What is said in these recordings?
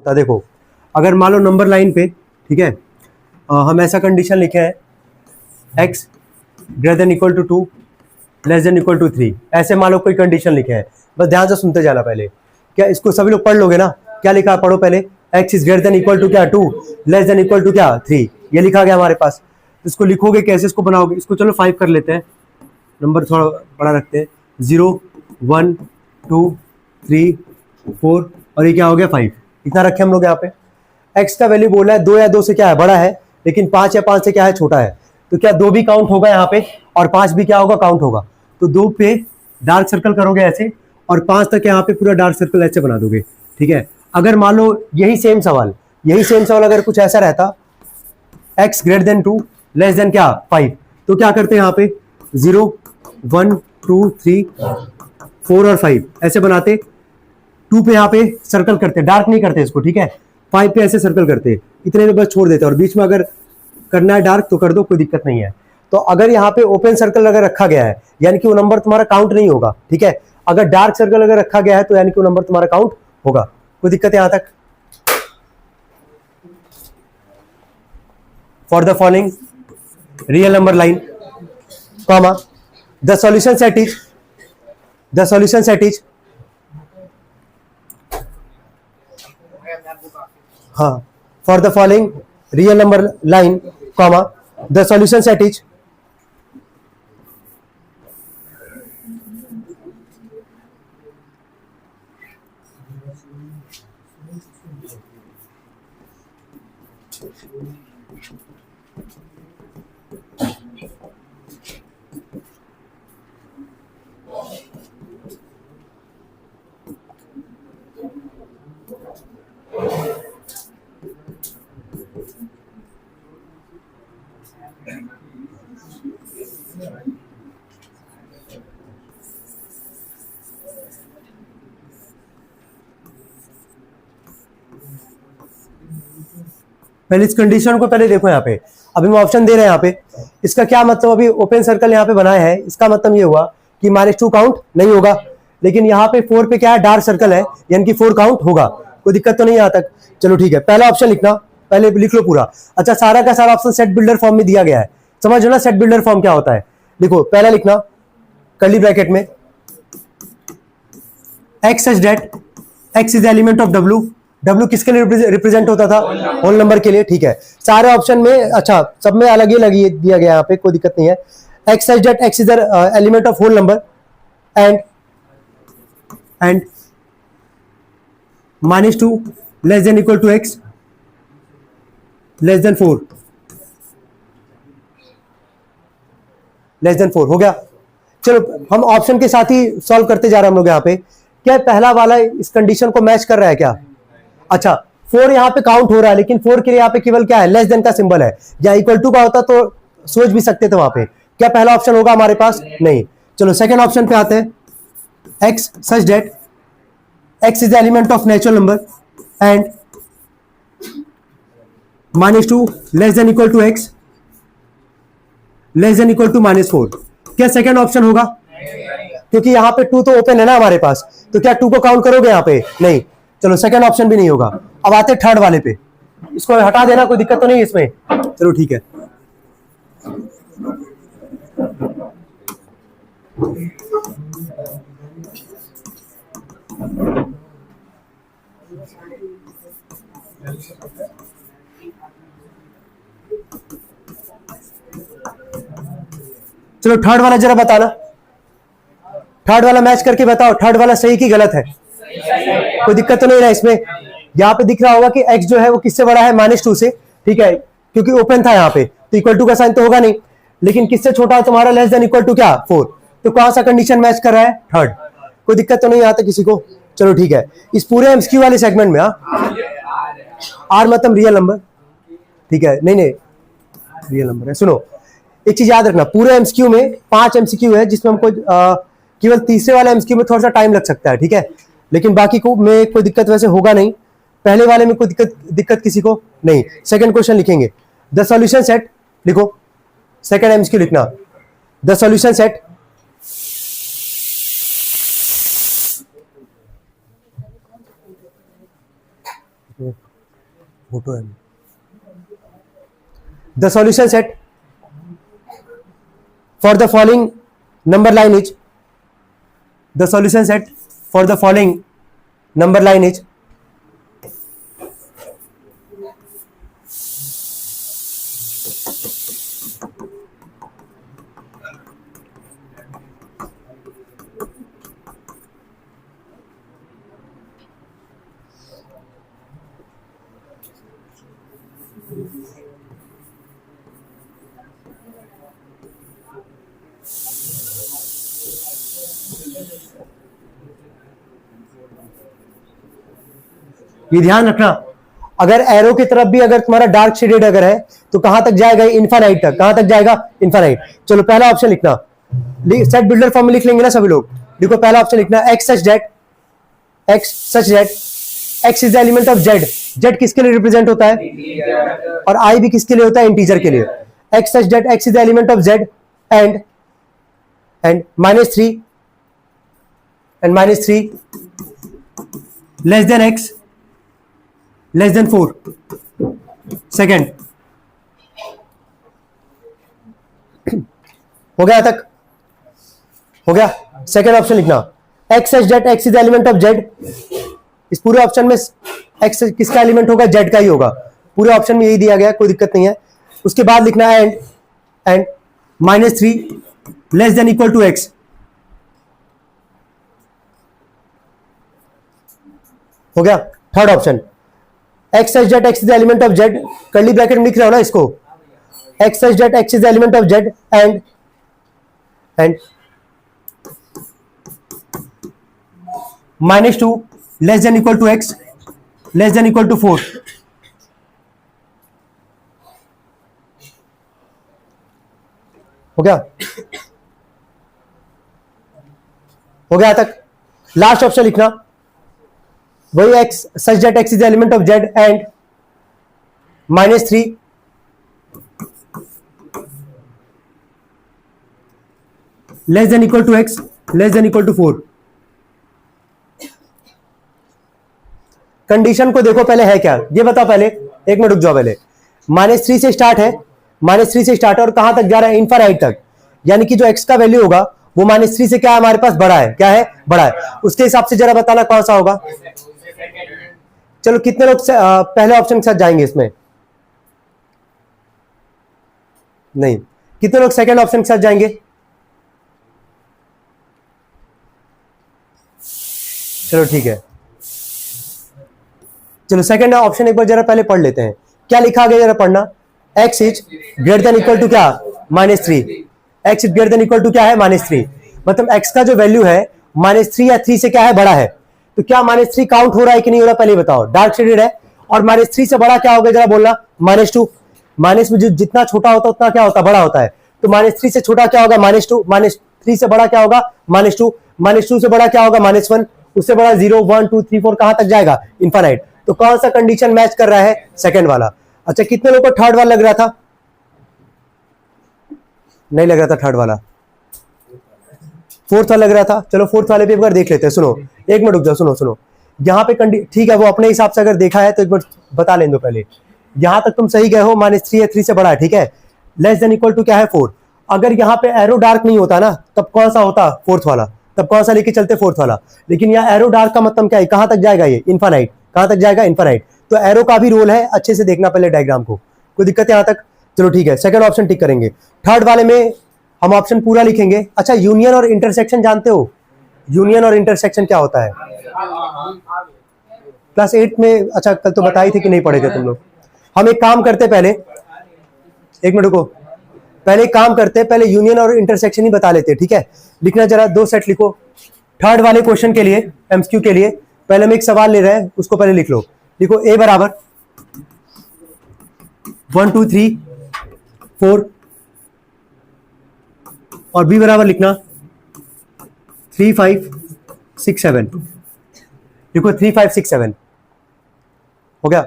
सकता। देखो अगर मान लो नंबर लाइन पे, ठीक है, हम ऐसा कंडीशन लिखे हैं x greater than equal to 2 less than equal to 3, ऐसे मान लो कोई कंडीशन लिखे हैं, बस ध्यान से सुनते जाना पहले। क्या इसको सभी लोग पढ़ लोगे ना? क्या लिखा है पढ़ो पहले। x is greater than equal to क्या 2 लेस देन इक्वल टू क्या 3, ये लिखा गया हमारे पास। इसको लिखोगे कैसे, इसको बनाओगे, इसको चलो 5 कर लेते हैं, नंबर थोड़ा बड़ा रखते हैं, 0 1 2 3 4 और ये क्या हो गया 5, इतना रखे हम लोग यहाँ पे। x का वैल्यू बोला है 2 या 2 से क्या है बड़ा है, लेकिन 5 या 5 से क्या है छोटा है, तो क्या 2 भी काउंट होगा यहाँ पे और 5 भी क्या होगा काउंट होगा। तो 2 पे डार्क सर्कल करोगे ऐसे और 5 तक यहाँ पे पूरा डार्क सर्कल ऐसे बना दोगे, ठीक है। अगर मान लो यही सेम सवाल अगर कुछ ऐसा रहता x greater then 2 less than क्या 5, तो क्या करते हैं यहाँ पे 0 1 2 3 4 और 5 ऐसे बनाते, 2 पे यहाँ पे सर्कल करते, डार्क नहीं करते इसको, ठीक है, 5 पे ऐसे सर्कल करते, इतने में बस छोड़ देते, और बीच में अगर करना है डार्क तो कर दो, कोई दिक्कत नहीं है। तो अगर यहाँ पे ओपन सर्कल अगर रखा गया है यानी कि वो नंबर तुम्हारा काउंट नहीं होगा, ठीक है। अगर डार्क सर्कल अगर रखा गया है तो यानी कि वो नंबर तुम्हारा काउंट होगा। कोई दिक्कत है यहां तक? For the following real number line comma the solution set is हाँ, for the following real number line comma the solution set is पहले इस कंडीशन को पहले देखो यहाँ पे, अभी हम ऑप्शन दे रहे हैं यहाँ पे, इसका क्या मतलब, अभी ओपन सर्कल यहाँ पे बनाया है, इसका मतलब ये हुआ कि -2 काउंट नहीं होगा, लेकिन यहाँ पे 4 पे क्या है डार्क सर्कल है यानी कि 4 काउंट होगा। कोई दिक्कत तो नहीं यहाँ तक? चलो ठीक है, पहला ऑप्शन लिखना, पहले लिख लो पूरा। अच्छा, सारा का सारा ऑप्शन सेट बिल्डर फॉर्म में दिया गया है, समझ लो ना सेट बिल्डर फॉर्म क्या होता है। देखो पहला लिखना कर्ली ब्रैकेट में x such that x is element of w किसके लिए रिप्रेजेंट होता था? होल नंबर के लिए, ठीक है। सारे ऑप्शन में, अच्छा सब में अलग ही दिया गया यहाँ पे, कोई दिक्कत नहीं है। x such that x is element of whole number and -2 less than equal to x less than 4 हो गया। चलो हम ऑप्शन के साथ ही सॉल्व करते जा रहे हैं हम लोग यहाँ पे। क्या पहला वाला इस कंडीशन को मैच कर रहा है क्या? अच्छा, 4 यहाँ पे काउंट हो रहा है, लेकिन 4 के लिए यहाँ पे केवल क्या है, लेस देन का सिंबल है, या इक्वल टू का होता तो सोच भी सकते थे वहां पे। क्या पहला ऑप्शन होगा हमारे पास? नहीं। चलो सेकंड ऑप्शन पे आते हैं, x such that x is the element of natural number and -2 less than equal to x less than equal to -4। क्या सेकंड ऑप्शन होगा? क्योंकि यहाँ पे 2 तो ओपन है ना हमारे पास, तो क्या 2 को काउंट करोगे यहाँ पे? नहीं। चलो सेकंड ऑप्शन भी नहीं होगा। अब आते थर्ड वाले पे, इसको हटा देना, कोई दिक्कत तो नहीं इसमें? चलो ठीक है। चलो थर्ड वाला जरा बताना, थर्ड वाला मैच करके बताओ, थर्ड वाला सही की गलत है? कोई दिक्कत तो नहीं है इसमें? यहाँ पे दिख रहा होगा कि x जो है वो किससे बड़ा है? -2 से, ठीक है, क्योंकि ओपन था यहाँ पे, तो इक्वल टू का साइन तो होगा नहीं, लेकिन किससे छोटा है तुम्हारा? लेस देन इक्वल टू क्या 4। तो कौन सा कंडीशन मैच कर रहा है? थर्ड। कोई दिक्कत तो नहीं आता किसी को? चलो ठीक है। इस पूरे एमसीक्यू वाले सेगमेंट में आर मतलब रियल नंबर, ठीक है, नहीं रियल नंबर है। सुनो एक चीज याद रखना, पूरे एमसीक्यू में 5 एमसीक्यू है, जिसमें हमको केवल तीसरे वाले एमसीक्यू में थोड़ा सा टाइम लग सकता है, ठीक है, लेकिन बाकी को में कोई दिक्कत वैसे होगा नहीं। पहले वाले में कोई दिक्कत किसी को नहीं। सेकंड क्वेश्चन लिखेंगे, द सॉल्यूशन सेट, लिखो सेकंड एमसीक्यू लिखना, द सॉल्यूशन सेट फोटो है। The solution set for the following number line is, the solution set for the following number line is ये ध्यान रखना, अगर एरो की तरफ भी अगर तुम्हारा डार्क शेडेड अगर है तो कहां तक जाएगा, इनफाइनाइट तक। कहां तक जाएगा, इनफाइनाइट। चलो पहला ऑप्शन लिखना, सेट बिल्डर फॉर्म में लिख लेंगे ना सभी लोग। देखो पहला ऑप्शन लिखना, x such that x is the element of z। z किसके लिए रिप्रेजेंट होता है, और i भी किसके लिए होता है, इंटीजर के लिए। x such that x is the element of z and -3 less than x less than 4। Second हो गया तक, हो गया। सेकेंड ऑप्शन लिखना, x such that x is the element of z। इस पूरे ऑप्शन में x किसका एलिमेंट होगा, z का ही होगा। पूरे ऑप्शन में यही दिया गया, कोई दिक्कत नहीं है। उसके बाद लिखना है and -3 less than equal to x। हो गया। Third option, x such that x is the element of z, curly bracket में लिख रहा हो ना इसको, x such that x is the element of z and -2 less than equal to x less than equal to 4। हो गया, हो गया तक। लास्ट ऑप्शन लिखना, वही x such that x is the element of z and -3 less than equal to x less than equal to 4। Condition को देखो पहले है क्या, ये बताओ पहले, एक मिनट रुक जाओ पहले। -3 से स्टार्ट है, -3 से स्टार्ट है और कहां तक जा रहा है, इनफाइनाइट तक। यानी कि जो x का वैल्यू होगा वो -3 से क्या है हमारे पास, बड़ा है। क्या है, बड़ा है। उसके हिसाब से जरा बताना कौन सा होगा। चलो कितने लोग पहले ऑप्शन के साथ जाएंगे इसमें, नहीं, कितने लोग सेकंड ऑप्शन के साथ जाएंगे। चलो ठीक है, चलो सेकंड ऑप्शन एक बार जरा पहले पढ़ लेते हैं। क्या लिखा गया जरा पढ़ना, x is greater than equal to क्या, -3। x is greater than equal to क्या है, -3। मतलब x का जो वैल्यू है -3 या 3 से क्या है, बड़ा है। तो क्या -3 काउंट हो रहा है कि नहीं हो रहा, पहले बताओ। डार्क शेडेड है और -3 से बड़ा क्या होगा जरा बोलना, -2। माइनस में जो जितना छोटा होता है उतना क्या होता है, बड़ा होता है। तो -3 से छोटा क्या होगा, -2। -3 से बड़ा क्या होगा, -2। -2 से बड़ा क्या होगा, -1। उससे बड़ा 0 1 2 3 4 कहां तक जाएगा, इनफाइनाइट। तो कौन सा कंडीशन मैच कर रहा है, सेकंड वाला। अच्छा कितने लोगों को थर्ड वाला लग रहा था, नहीं लग रहा था थर्ड वाला, फोर्थ वाला लग रहा था। चलो फोर्थ वाले पे एक बार देख लेते हैं। सुनो एक मिनट रुक जाओ, सुनो यहाँ पे ठीक है, वो अपने हिसाब से अगर देखा है तो एक बार बता लें दो पहले। यहां तक तुम सही गए हो, -3 या 3 से बड़ा है, ठीक है। लेस देन इक्वल टू क्या है, 4। अगर यहाँ पे एरो डार्क नहीं होता ना, तब कौन सा होता, फोर्थ वाला। तब कौन सा लेके चलते, फोर्थ वाला। लेकिन यहाँ एरो डार्क का मतलब क्या है, कहां तक जाएगा ये, इनफाइनाइट। कहां तक जाएगा, इनफाइनाइट। तो एरो का भी रोल है, अच्छे से देखना पहले डायग्राम को। कोई दिक्कत है यहाँ तक, चलो ठीक है। सेकंड ऑप्शन टिक करेंगे। थर्ड वाले में हम ऑप्शन पूरा लिखेंगे। अच्छा यूनियन और इंटरसेक्शन जानते हो, यूनियन और इंटरसेक्शन क्या होता है, क्लास 8 में। अच्छा कल तो बताई थी कि नहीं पढ़े थे तुम लोग। हम एक काम करते पहले, एक मिनट को, पहले काम करते, पहले यूनियन और इंटरसेक्शन ही बता लेते, ठीक है। लिखना जरा, 2 सेट लिखो थर्ड वाले क्वेश्चन के लिए, एमसीक्यू के लिए। पहले हम एक सवाल ले रहे हैं, उसको पहले लिख लो। लिखो a बराबर 1 2 3 4 और b बराबर लिखना 3 5 6 7। देखो 3 5 6 7 हो गया।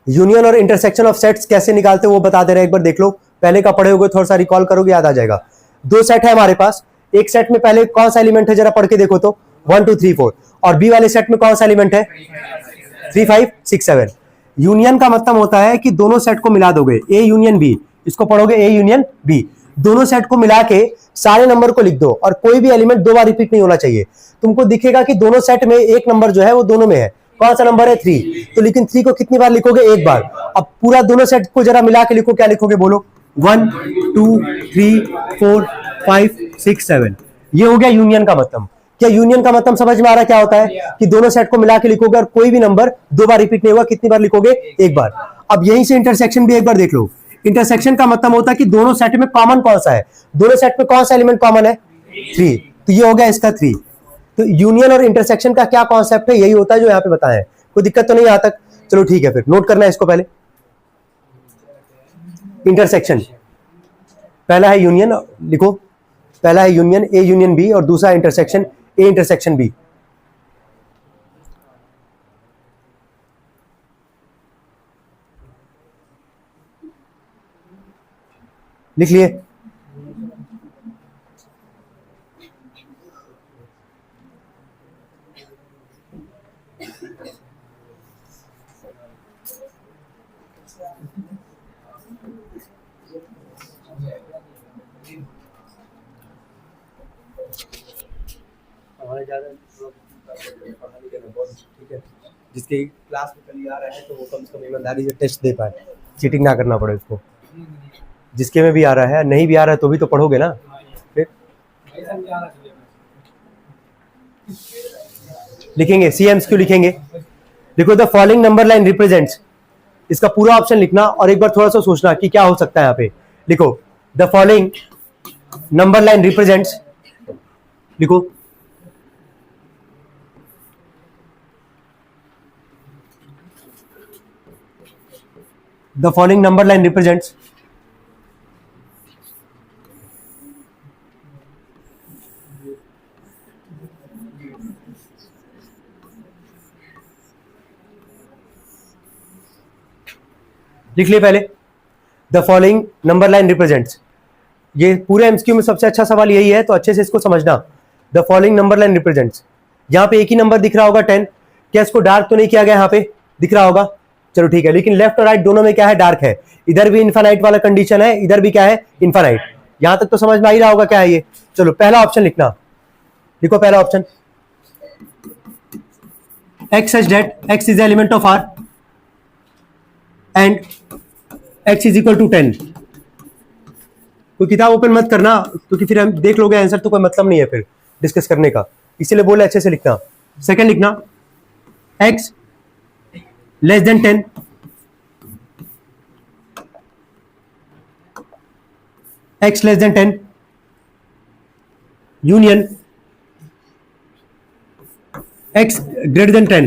यूनियन और इंटरसेक्शन ऑफ सेट्स कैसे निकालते हो वो बता दे रहे हैं, एक बार देख लो। पहले का पढ़े होगे, थोड़ा सा रिकॉल करोगे, याद आ जाएगा। 2 सेट है हमारे पास। एक सेट में पहले कौन सा एलिमेंट है जरा पढ़ के देखो तो, 1 2 3 4, और बी वाले सेट में कौन सा एलिमेंट है? 3 5 6 7। यूनियन का मतलब होता है कि दोनों सेट को मिला दोगे, ए यूनियन बी, इसको पढ़ोगे ए यूनियन बी, दोनों सेट को मिला के सारे नंबर को लिख दो और कोई भी एलिमेंट दो बार रिपीट नहीं होना चाहिए। तुमको दिखेगा कि दोनों सेट में एक नंबर जो है वो दोनों में है, कौन सा नंबर है? 3। तो लेकिन 3 को कितनी बार लिखोगे? एक बार। अब पूरा दोनों सेट को जरा मिला के लिखो, क्या लिखोगे बोलो? 1 2 3 4 5 6 7। ये हो गया यूनियन का मतलब। क्या यूनियन का मतलब समझ में आ रहा है क्या होता है? कि दोनों सेट को मिला के लिखोगे और कोई भी नंबर दो बार रिपीट नहीं होगा। कितनी बार लिखोगे? एक बार। अब यहीं से इंटरसेक्शन भी एक बार देख लो। इंटरसेक्शन का मतलब होता है कि दोनों सेट में कॉमन कौन सा है, दोनों सेट में कौन सा एलिमेंट कॉमन है? 3। तो ये हो गया इसका 3। तो यूनियन और इंटरसेक्शन का क्या कॉन्सेप्ट है? यही होता है जो यहाँ पे बताया है। कोई दिक्कत तो नहीं यहाँ तक? चलो ठीक है, फिर नोट करना है इसको। पहले इंटरसेक्शन, पहला है यूनियन, लिखो। पहला है यूनियन, ए यूनियन बी, और दूसरा इंटरसेक्शन, ए इंटरसेक्शन बी। लिख लिए? जिसके क्लास में कल आ रहा है तो वो कम से कम ईमानदारी से टेस्ट दे पाए, चीटिंग ना करना पड़े उसको। जिसके में भी आ रहा है, नहीं भी आ रहा है तो भी तो पढ़ोगे ना। फिर लिखेंगे, CMQ लिखेंगे। देखो, the following number line represents, इसका पूरा ऑप्शन लिखना और एक बार थोड़ा सा सोचना कि क्या हो सकता है यहाँ पे। लिखो, the following number line represents, लिखो, the following number line represents लिख लिए पहले, the following number line represents. ये पूरे एमसीक्यू में सबसे अच्छा सवाल यही है, तो अच्छे से इसको समझना। The following number line represents, यहाँ पे एक ही नंबर दिख रहा होगा 10, क्या इसको डार्क तो नहीं किया गया? यहाँ पे दिख रहा होगा, चलो ठीक है। लेकिन लेफ्ट और राइट दोनों में क्या है? डार्क है। इधर भी इनफाइनाइट वाला कंडीशन है, इधर भी क्या है? इनफाइनाइट। यहां तक तो समझ में आ ही रहा होगा क्या है ये। चलो पहला ऑप्शन लिखना, लिखो पहला option, x such that x is the element of R and x is equal to 10। तो किताब ओपन मत करना, क्योंकि फिर हम देख लोगे आंसर तो कोई मतलब नहीं है फिर डिस्कस करने का, इसीलिए बोले अच्छे से लिखना। सेकंड लिखना, x less than 10 x less than 10 union x greater than 10।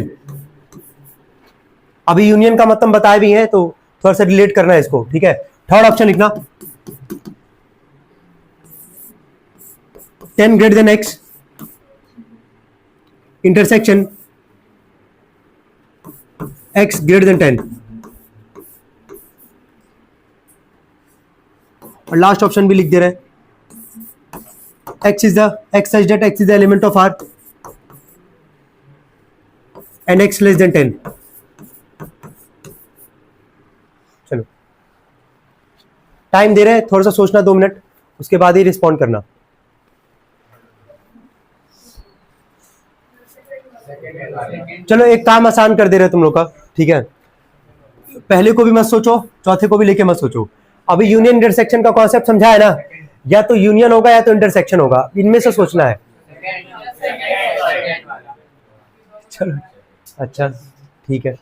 अभी यूनियन का मतलब बताए भी हैं तो थोड़ा सा रिलेट करना है इसको, ठीक है। थर्ड ऑप्शन लिखना, 10 greater than x intersection x greater than 10। और लास्ट ऑप्शन भी लिख दे रहे हैं, x such that x is the element of R and x less than 10। चलो टाइम दे रहे हैं, थोड़ा सा सोचना 2 मिनट, उसके बाद ही रिस्पॉन्ड करना। चलो एक काम आसान कर दे रहे तुम लोग का, ठीक है। पहले को भी मत सोचो, चौथे को भी लेके मत सोचो। अभी यूनियन इंटरसेक्शन का कॉन्सेप्ट समझा है ना, या तो यूनियन होगा या तो इंटरसेक्शन होगा, इनमें से सोचना है। चलो अच्छा ठीक है।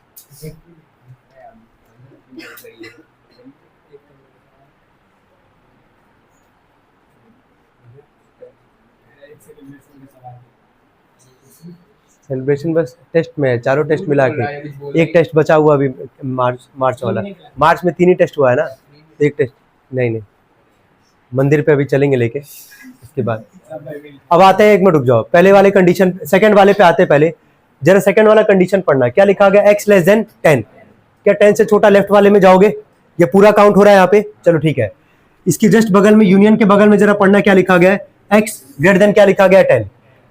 सेलिब्रेशन बस टेस्ट में है, चारों टेस्ट मिला के, एक टेस्ट बचा हुआ अभी मार्च वाला। मार्च में 3 ही टेस्ट हुआ है ना, एक टेस्ट नहीं, मंदिर पे अभी चलेंगे लेके, उसके बाद। अब आते हैं, एक मिनट रुक जाओ, पहले वाले कंडीशन, सेकंड वाले पे आते हैं। पहले जरा सेकंड वाला कंडीशन पढ़ना, क्या लिखा गया? x less then 10। क्या 10 से छोटा लेफ्ट वाले में जाओगे? ये पूरा काउंट हो रहा है यहाँ पे, चलो ठीक है। इसकी जस्ट बगल में, यूनियन के बगल में जरा पढ़ना क्या लिखा गया है? x ग्रेटर देन क्या लिखा गया है? 10।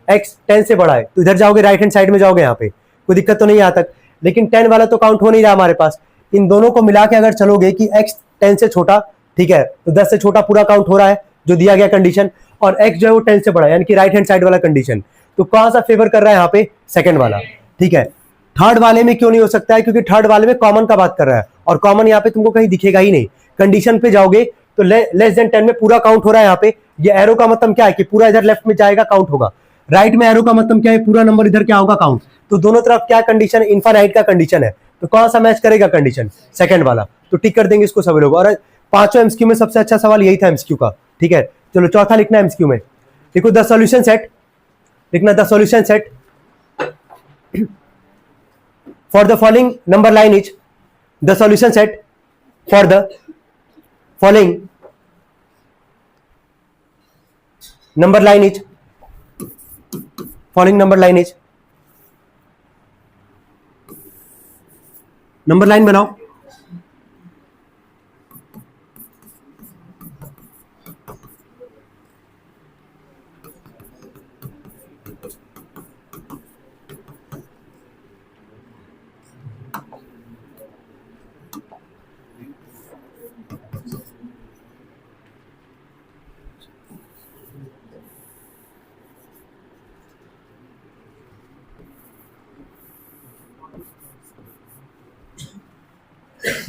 x 10 से बड़ा है तो इधर जाओगे, राइट हैंड साइड में जाओगे, यहाँ पे कोई दिक्कत तो नहीं यहाँ तक, लेकिन 10 वाला तो काउंट हो नहीं रहा हमारे पास। इन दोनों को मिला के अगर चलोगे कि x 10 से छोटा, ठीक है, तो 10 से छोटा पूरा काउंट हो रहा है जो दिया गया कंडीशन, और x जो है वो 10 से बड़ा है, यानी कि राइट हैंड साइड वाला कंडीशन। तो कौन सा फेवर कर रहा है यहाँ पे? सेकंड वाला, ठीक है। थर्ड वाले में क्यों नहीं हो सकता है? क्योंकि थर्ड वाले में कॉमन का बात कर रहा है, और कॉमन यहाँ पे तुमको कहीं दिखेगा ही नहीं। कंडीशन पे जाओगे तो लेस देन 10 में पूरा काउंट हो रहा है यहाँ पे। ये एरो का मतलब क्या है कि पूरा इधर लेफ्ट में जाएगा, काउंट होगा। राइट में एरो का मतलब क्या है? पूरा नंबर इधर क्या होगा? काउंट। तो दोनों तरफ क्या कंडीशन? इनफाइनाइट का कंडीशन है। तो कौन सा मैच करेगा कंडीशन? सेकंड वाला। तो टिक कर देंगे इसको सभी लोग। और पांचों एमसीक्यू में सबसे अच्छा सवाल यही था एमसीक्यू का, ठीक है। चलो चौथा लिखना एमसीक्यू में, देखो द सॉल्यूशन सेट लिखना, the solution set for the following number line is, the solution set for the following number line is, following number line is, number line बनाओ।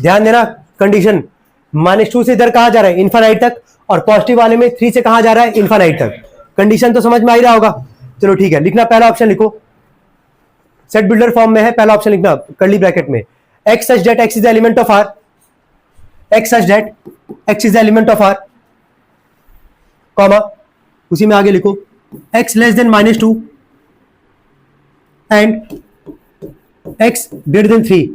ध्यान देना, कंडीशन -2 से इधर कहां जा रहा है? इनफाइनाइट तक, और पॉजिटिव वाले में 3 से कहां जा रहा है? इनफाइनाइट तक। कंडीशन तो समझ में आ ही रहा होगा। चलो ठीक है, लिखना पहला ऑप्शन लिखो, सेट बिल्डर फॉर्म में है, पहला ऑप्शन लिखना कर्ली ब्रैकेट में, x such that x is the element of r, x such that x is the element of r, comma, उसी में आगे लिखो x less than -2 and x greater than 3।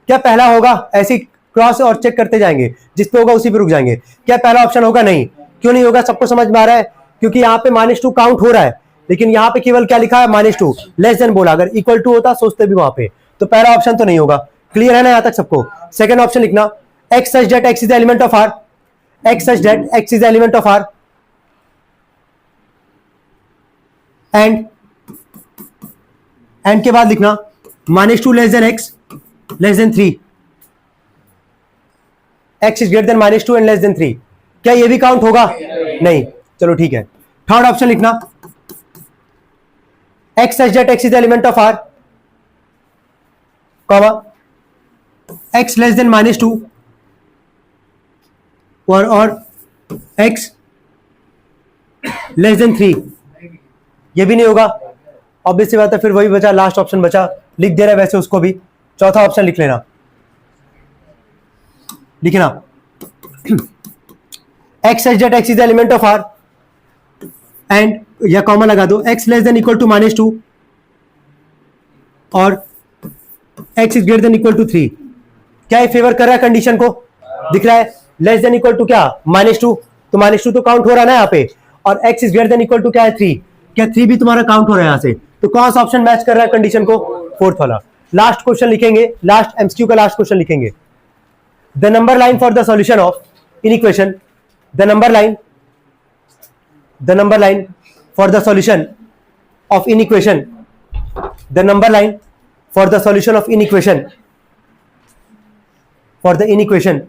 क्या पहला होगा? ऐसे क्रॉस और चेक करते जाएंगे, जिस पे होगा उसी पे रुक जाएंगे। क्या पहला ऑप्शन होगा? नहीं। क्यों नहीं होगा? सबको समझ में आ रहा है, क्योंकि यहाँ पे -2 काउंट हो रहा है, लेकिन यहाँ पे केवल क्या लिखा है? -2 लेस देन बोला, अगर इक्वल टू होता सोचते भी वहां पे, तो पहला ऑप्शन तो नहीं होगा। क्लियर है ना यहाँ तक सबको? सेकंड ऑप्शन लिखना, x such that x is the element of r, x such that x is the element of r and के बाद लिखना -2 less than x less than 3, x is greater then -2 and less than 3। क्या ये भी count होगा? नहीं। चलो ठीक है, थर्ड ऑप्शन लिखना, x such that x is the element of r, comma, x less then -2 और x लेस देन 3। ये भी नहीं होगा। ऑब्वियस सी बात है, फिर वही बचा, लास्ट ऑप्शन बचा, लिख दे रहा है वैसे उसको भी। चौथा ऑप्शन लिख लेना, लिखना x such that x is the element of r and या कॉमा लगा दो, x less than equal to -2 और x is greater than equal to 3। क्या ये फेवर कर रहा है कंडीशन को? दिख रहा है, लेस देन इक्वल टू क्या? -2, तो -2 तो काउंट हो रहा है ना यहाँ पे, और x is greater than equal to क्या है? 3। क्या 3 भी तुम्हारा काउंट हो रहा है यहाँ से? तो कौन सा ऑप्शन मैच कर रहा है कंडीशन को? फोर्थ वाला। लास्ट क्वेश्चन लिखेंगे, लास्ट एमसीक्यू का लास्ट क्वेश्चन लिखेंगे, the number line for the solution of inequation, the number line for the solution of inequation, the number line for the solution of inequation, for the inequation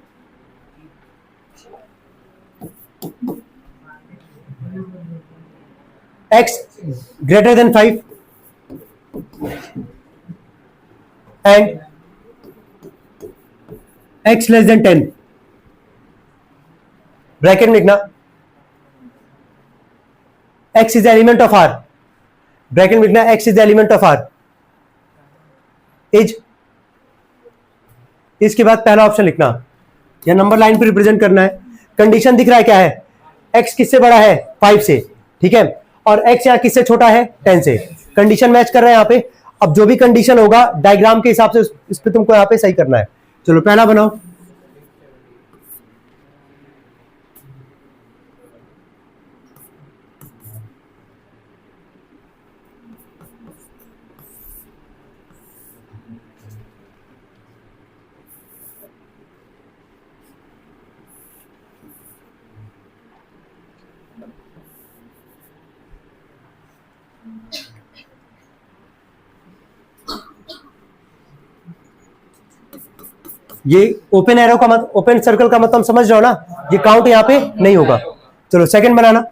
x greater than 5 and x less than 10, bracket में लिखना x is the element of r, bracket में लिखना x is the element of r is, इसके बाद पहला option लिखना, या number line पे रिप्रेजेंट करना है। कंडीशन दिख रहा है क्या है? x किससे बड़ा है? 5 से, ठीक है, और x यहाँ किससे छोटा है? 10 से। कंडीशन मैच कर रहा है यहाँ पे। अब जो भी कंडीशन होगा डायग्राम के हिसाब से इस पे तुमको यहाँ पे सही करना है। चलो पहला बनाओ, ये ओपन एरो का मतलब, ओपन सर्कल का मतलब समझ रहे हो ना, ये काउंट यहाँ पे नहीं होगा। चलो सेकंड बनाना।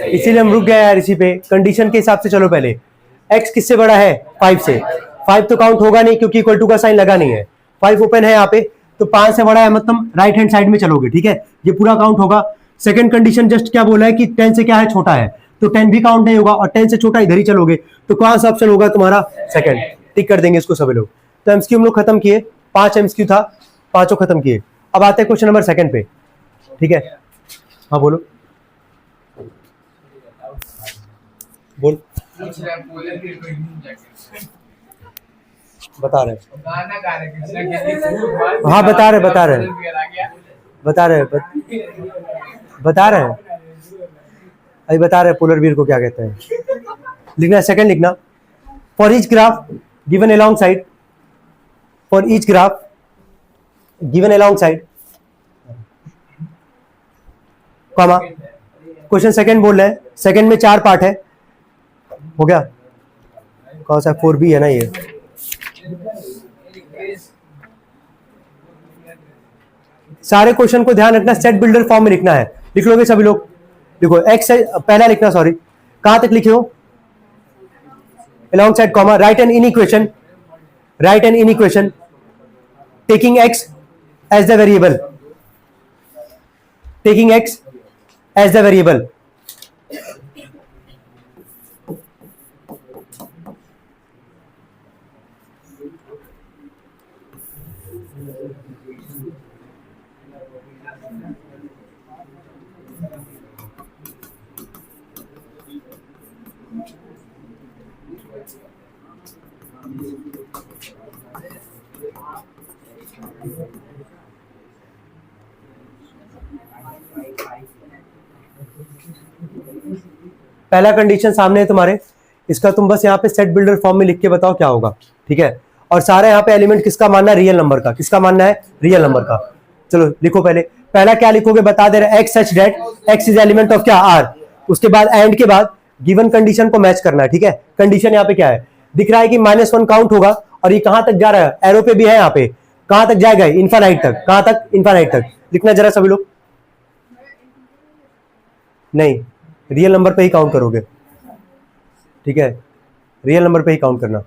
इसीलिए हम रुक गए यार इसी पे, कंडीशन के हिसाब से। चलो पहले x किससे बड़ा है, 5 से। 5 तो काउंट होगा नहीं क्योंकि इक्वल टू का साइन लगा नहीं है। 5 ओपन है यहाँ पे, तो 5 से बड़ा है मतलब राइट हैंड साइड में चलोगे, ठीक है, ये पूरा काउंट होगा। सेकंड कंडीशन जस्ट क्या बोला है कि 10 से क्या है, छोटा है, तो 10 भी काउंट नहीं होगा, और 10 से छोटा इधर ही चलोगे, तो कौन सा ऑप्शन होगा तुम्हारा, सेकंड। टिक कर देंगे इसको सभी लोग। तो एमसीक्यू हम लोग खत्म किए, 5 एमसीक्यू था, पांचों खत्म किए। अब आते हैं क्वेश्चन नंबर सेकंड पे, ठीक है। हाँ बोलो बोल। बता रहे, हाँ बता रहे बता रहे बता रहे बता रहे अभी बता रहे पोलर वीर को क्या कहते हैं। लिखना है सेकंड, लिखना for each graph given along side, for each graph given along side, comma. Question second बोल रहे हैं, सेकंड में 4 पार्ट है, हो गया। कौन सा 4B है ना ये। सारे क्वेश्चन को ध्यान रखना, सेट बिल्डर फॉर्म में लिखना है। लिख लोगे सभी लोग, देखो एक्स पहला लिखना, सॉरी कहां तक लिखे हो, alongside comma, write an inequation, write an inequation taking x as the variable, taking x as the variable. पहला कंडीशन सामने है तुम्हारे, इसका तुम बस यहाँ पे सेट बिल्डर फॉर्म में लिख के बताओ क्या होगा, ठीक है। और सारा यहाँ पे एलिमेंट किसका मानना है, रियल नंबर का। किसका मानना है, रियल नंबर का। चलो लिखो पहले, पहला क्या लिखोगे बता दे रहे, x such that x is element of क्या, आर। उसके बाद एंड के बाद गिवन कंडीशन को मैच करना है, ठीक है। कंडीशन यहाँ पे क्या है, दिख रहा है कि -1 काउंट होगा, और ये कहां तक जा रहा है, एरो पे भी है यहाँ पे, कहां तक जाएगा, इनफाइनाइट तक। कहां तक, इनफाइनाइट तक। लिखना जरा सभी लोग, नहीं रियल नंबर पे ही काउंट करोगे, ठीक है, रियल नंबर पे ही काउंट करना।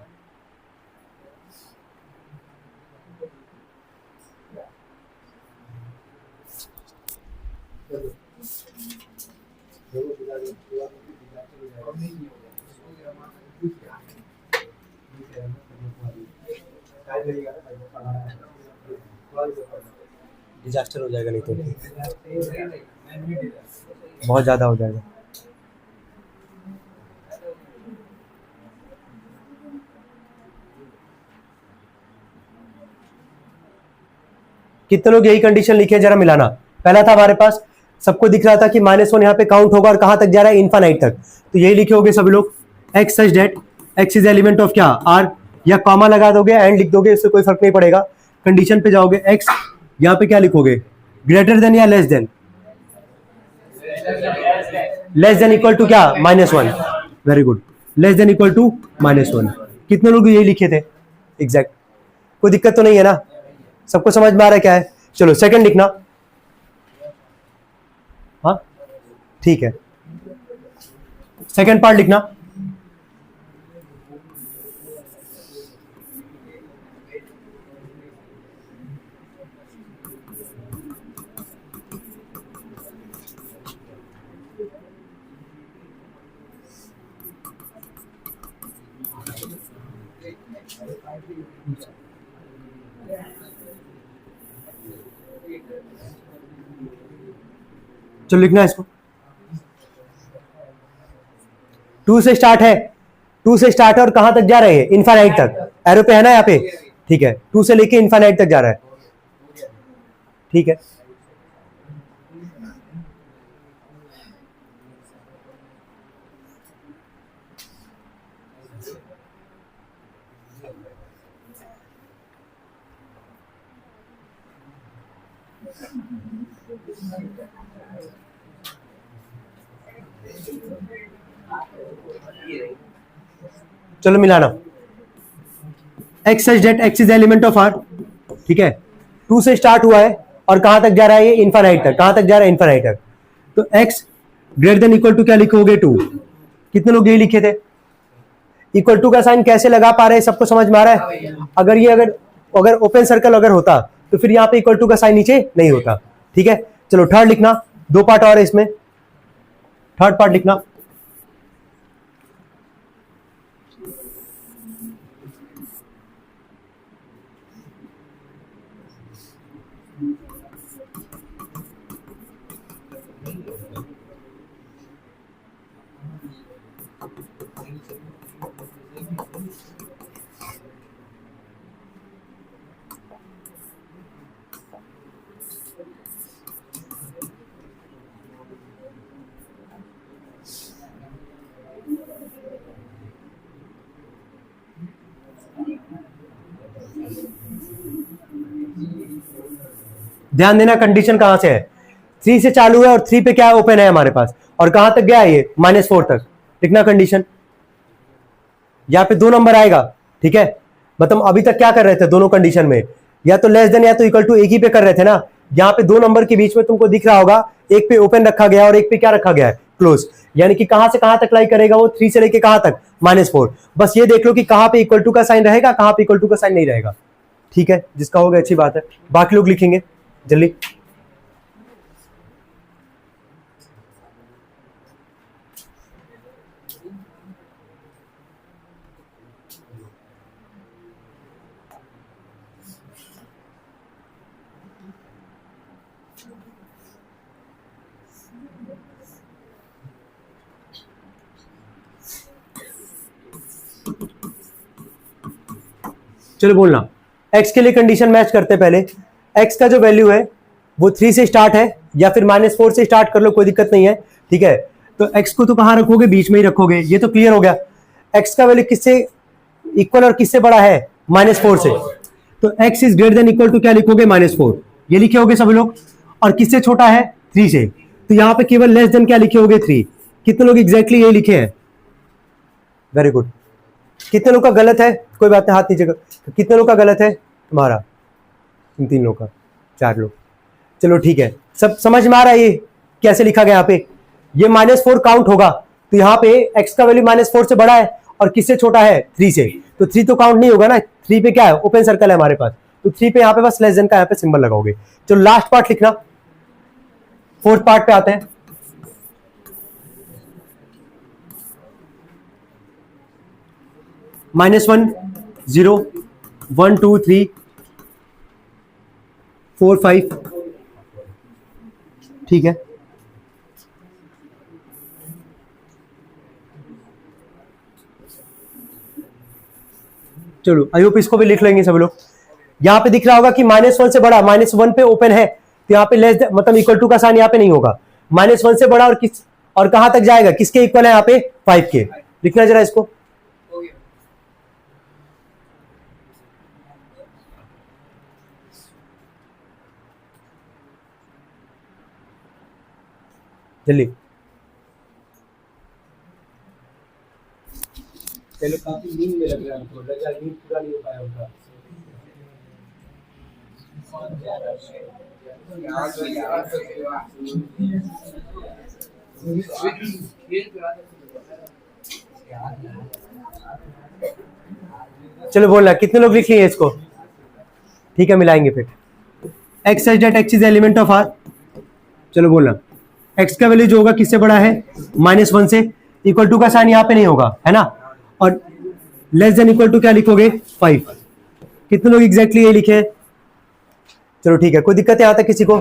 डिजास्टर हो जाएगा नहीं तो, बहुत ज्यादा हो जाएगा। कितने लोग यही कंडीशन लिखे जरा मिलाना। पहला था हमारे पास, सबको दिख रहा था कि -1 यहाँ पे काउंट होगा और कहां तक जा रहा है, इनफाइनाइट तक। तो यही लिखे होगे सभी लोग, x such that x is element of क्या, आर, या कॉमा लगा दोगे एंड लिख दोगे, इससे कोई फर्क नहीं पड़ेगा। कंडीशन पे जाओगे, एक्स यहाँ पे क्या लिखोगे, ग्रेटर देन या less than, less than equal to क्या, -1। Very good, less than equal to -1। कितने लोग यही लिखे थे एग्जैक्ट, कोई दिक्कत तो नहीं है ना, सबको समझ में आ रहा है क्या है। चलो सेकंड लिखना, हाँ ठीक है, सेकंड पार्ट लिखना। चलो लिखना है इसको, 2 से स्टार्ट है, 2 से स्टार्ट है और कहां तक जा रहे हैं, इनफाइनाइट तक। एरो पे है ना यहाँ पे, ठीक है, 2 से लेके इनफाइनाइट तक जा रहा है, ठीक है। चलो मिलाना, x such that x is element of r, ठीक है। 2 से स्टार्ट हुआ है और कहां तक जा रहा है ये, इनफाइनाइट तक। कहां तक जा रहा है, इनफाइनाइट तक। तो x greater than equal to क्या लिखोगे, 2। कितने लोग यही लिखे थे? इक्वल टू का साइन कैसे लगा पा रहे हैं, सबको समझ में आ रहा है? अगर ये अगर ओपन सर्कल अगर होता तो फिर यहाँ पे इक्वल टू का साइन नीचे नहीं होता, ठीक है। चलो थर्ड लिखना, 2 पार्ट और है इसमें, थर्ड पार्ट लिखना। ध्यान देना कंडीशन कहां से है, 3 से चालू है और 3 पे क्या ओपन है हमारे पास, और कहां तक गया है ये, -4 तक। लिखना कंडीशन, यहां पे 2 नंबर आएगा, ठीक है। मतलब अभी तक क्या कर रहे थे दोनों कंडीशन में, या तो लेस देन या तो इक्वल टू एक ही पे कर रहे थे ना। यहाँ पे 2 नंबर के बीच में तुमको दिख रहा होगा, एक पे ओपन रखा गया और एक पे क्या रखा गया है, क्लोज। यानी कि कहां से कहां तक लाई करेगा वो, 3 से लेके कहां तक, -4। बस ये देख लो कि कहां पे इक्वल टू का साइन रहेगा, कहां पे इक्वल टू का साइन नहीं रहेगा, ठीक है। जिसका होगा अच्छी बात है, बाकी लोग लिखेंगे जल्दी। चलो बोलना, x के लिए कंडीशन मैच करते हैं पहले। x का जो वैल्यू है वो 3 से स्टार्ट है या फिर -4 से स्टार्ट कर लो, कोई दिक्कत नहीं है, ठीक है। तो x को तो कहां रखोगे, बीच में ही रखोगे, ये तो क्लियर हो गया। x का वैल्यू किससे इक्वल और किससे बड़ा है, -4 से। तो x is greater than equal to क्या लिखोगे, -4, ये लिखे होगे सभी लोग। और किससे छोटा है, 3 से। तो यहां पे केवल लेस देन क्या लिखे होगे, 3। कितने लोग एग्जैक्टली यही लिखे हैं, वेरी गुड। कितने लोग का गलत है, कोई बात नहीं, हाथ नीचे कर। कितने लोग का गलत है तुम्हारा, 3 लोग का, 4 लोग। चलो ठीक है, सब समझ में आ रहा है ये कैसे लिखा गया। यहाँ पे ये -4 काउंट होगा, तो यहाँ पे x का वैल्यू -4 से बड़ा है और किससे छोटा है, 3 से। तो 3 तो काउंट नहीं होगा ना, 3 पे क्या है, ओपन सर्कल है हमारे पास, तो 3 पे यहाँ पे बस लेस देन का यहाँ पे सिंबल लगाओगे। चलो लास्ट पार्ट लिखना, फोर्थ पार्ट पे आते हैं। -1 0 1 2 3 4 5, ठीक है। चलो आई होप इसको भी लिख लेंगे सब लोग। यहां पे दिख रहा होगा कि -1 से बड़ा, -1 पे ओपन है, तो यहाँ पे लेस मतलब इक्वल टू का साइन यहाँ पे नहीं होगा। -1 से बड़ा और कहां तक जाएगा, किसके इक्वल है यहाँ पे, 5 के। लिखना जरा इसको, जल्दी। चलो काफी नींद में लग रहा है हमको, लगा नींद पूरा नहीं हो पाया उनका। चलो बोलना, कितने लोग लिख लिए इसको, ठीक है, मिलाएंगे फिर। x such that x is element of r। चलो बोलना, x का वैल्यू जो होगा किससे बड़ा है, -1 से। इक्वल टू का साइन यहाँ पे नहीं होगा, है ना। और लेस देन इक्वल टू क्या लिखोगे, 5। कितने लोग एग्जैक्टली ये लिखे हैं? चलो ठीक है, कोई दिक्कत है यहाँ तक किसी को?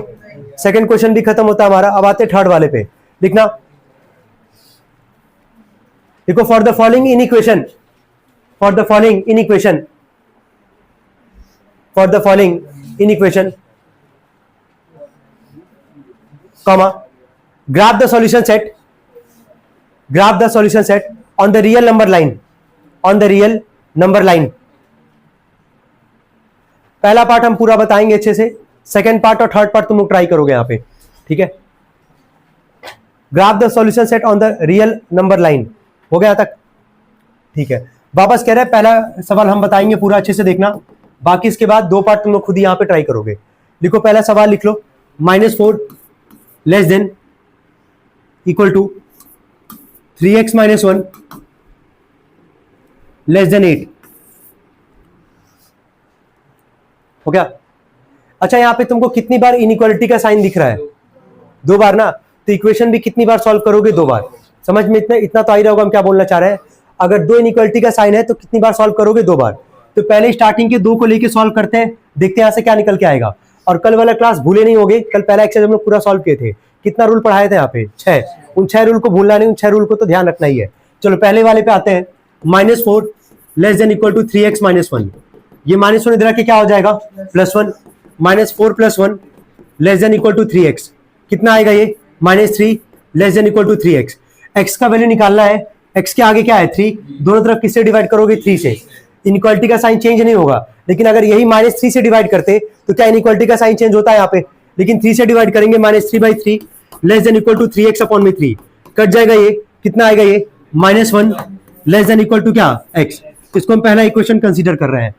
सेकंड क्वेश्चन भी खत्म होता है हमारा, अब आते थर्ड वाले पे। लिखना, देखो, for the following in equation, for the following in equation for the following in equation, comma, graph the solution set, graph the solution set on the real number line, on the real number line. पहला part हम पूरा बताएंगे अच्छे से, second part और third part तुम लोग try करोगे यहां पे, ठीक है। Graph the solution set on the real number line, हो गया तक, ठीक है। वापस कह रहे हैं पहला सवाल हम बताएंगे पूरा अच्छे से देखना, बाकी इसके बाद दो पार्ट तुम लोग खुद ही यहां पे ट्राई करोगे। लिखो पहला सवाल लिख लो, -4 less than equal to 3x - 1 less than 8, हो गया। अच्छा यहां पे तुमको कितनी बार इनइक्वालिटी का साइन दिख रहा है? 2 बार ना, तो इक्वेशन भी कितनी बार सॉल्व करोगे? 2 बार। समझ में इतना तो आ ही रहा होगा हम क्या बोलना चाह रहे हैं। अगर 2 इनइक्वालिटी का साइन है तो कितनी बार सॉल्व करोगे? 2 बार। तो पहले स्टार्टिंग के 2 को लेके सॉल्व करते हैं, देखते हैं यहां से क्या निकल के आएगा। और कल वाला क्लास भूले नहीं होगे, कल पहला एक्सरसाइज हम लोग पूरा सॉल्व किए थे। कितना रूल पढ़ाए थे यहाँ पे? 6। उन 6 रूल को भूलना नहीं, उन 6 रूल को तो ध्यान रखना ही है। चलो पहले वाले पे आते हैं, -4 less than equal to 3x - 1। ये -1 इधर आके क्या हो जाएगा? +1। -4 + 1 less than equal to 3x, कितना आएगा ये? -3 less than equal to 3x। x का वैल्यू निकालना है, x के आगे क्या है? 3। दोनों तरफ किससे डिवाइड करोगे? 3 से। इनइक्वालिटी का साइन चेंज नहीं होगा, लेकिन अगर यही -3 से डिवाइड करते तो क्या इनइक्वालिटी का साइन चेंज होता है यहाँ पे? लेकिन 3 से डिवाइड करेंगे, -3/3 less than equal to 3x/3, cut जाएगा ये, कितना आएगा ये? -1 लेस देन इक्वल टू क्या? x। इसको हम पहला इक्वेशन कंसीडर कर रहे हैं।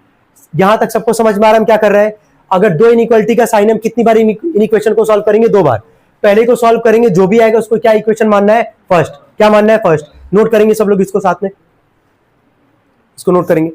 यहां तक सबको समझ में आ रहा है हम क्या कर रहे हैं? अगर 2 इनइक्वालिटी का साइन हम कितनी बार इन इक्वेशन को सॉल्व करेंगे? 2 बार। पहले को सॉल्व करेंगे, जो भी आएगा उसको क्या इक्वेशन मानना है? फर्स्ट। क्या मानना है? फर्स्ट। नोट करेंगे सब लोग इसको साथ में, इसको नोट करेंगे।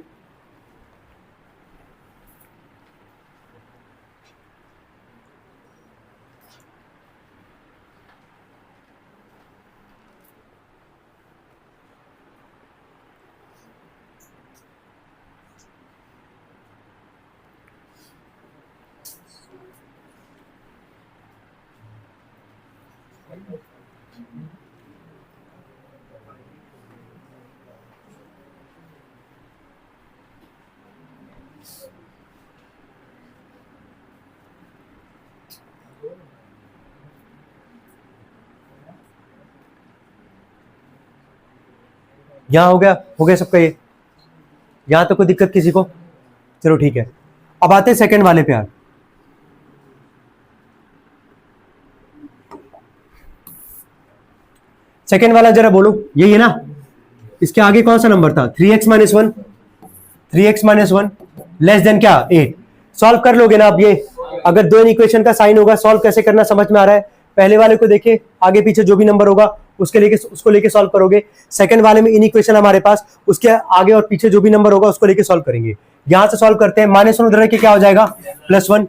यहां हो गया सबका ये, यहां तो कोई दिक्कत किसी को? चलो ठीक है। अब आते हैं सेकंड वाले पे यार। सेकंड वाला जरा बोलो, यही है ना? इसके आगे कौन सा नंबर था? 3x - 1, 3x - 1 लेस देन क्या? 8। सॉल्व कर लोगे ना अब ये? अगर 2 इक्वेशन का साइन होगा, सॉल्व कैसे करना समझ में आ रहा है? पहले वाले को देखिए, आगे पीछे जो भी नंबर होगा उसको लेके सॉल्व करोगे। सेकंड वाले में इन इक्वेशन हमारे पास, उसके आगे और पीछे जो भी नंबर होगा उसको लेके सॉल्व करेंगे। यहां से सॉल्व करते हैं, -1 उधर के क्या हो जाएगा? +1,